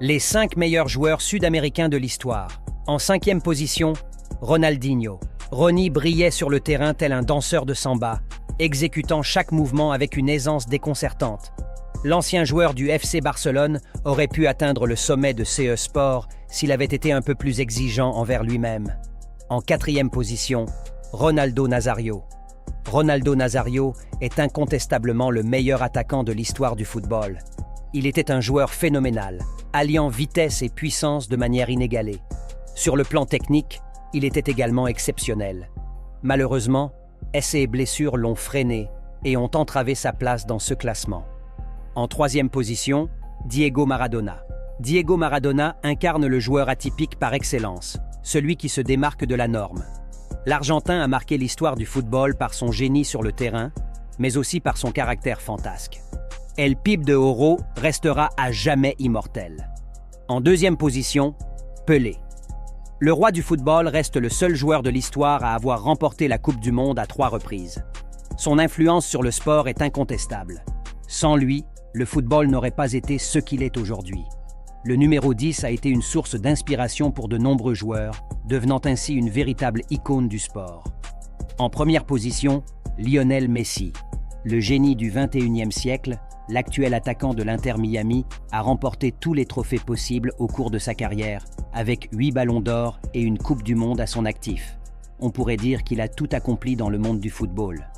Les 5 meilleurs joueurs sud-américains de l'histoire. En 5e position, Ronaldinho. Ronnie brillait sur le terrain tel un danseur de samba, exécutant chaque mouvement avec une aisance déconcertante. L'ancien joueur du FC Barcelone aurait pu atteindre le sommet de CE Sport s'il avait été un peu plus exigeant envers lui-même. En 4e position, Ronaldo Nazario. Ronaldo Nazario est incontestablement le meilleur attaquant de l'histoire du football. Il était un joueur phénoménal, alliant vitesse et puissance de manière inégalée. Sur le plan technique, il était également exceptionnel. Malheureusement, essais et blessures l'ont freiné et ont entravé sa place dans ce classement. En 3e position, Diego Maradona. Diego Maradona incarne le joueur atypique par excellence, celui qui se démarque de la norme. L'Argentin a marqué l'histoire du football par son génie sur le terrain, mais aussi par son caractère fantasque. El Pibe de Oro restera à jamais immortel. En 2e position, Pelé. Le roi du football reste le seul joueur de l'histoire à avoir remporté la Coupe du Monde à 3 reprises. Son influence sur le sport est incontestable. Sans lui, le football n'aurait pas été ce qu'il est aujourd'hui. Le numéro 10 a été une source d'inspiration pour de nombreux joueurs, devenant ainsi une véritable icône du sport. En 1re position, Lionel Messi. Le génie du XXIe siècle, l'actuel attaquant de l'Inter Miami a remporté tous les trophées possibles au cours de sa carrière, avec 8 ballons d'or et une Coupe du Monde à son actif. On pourrait dire qu'il a tout accompli dans le monde du football.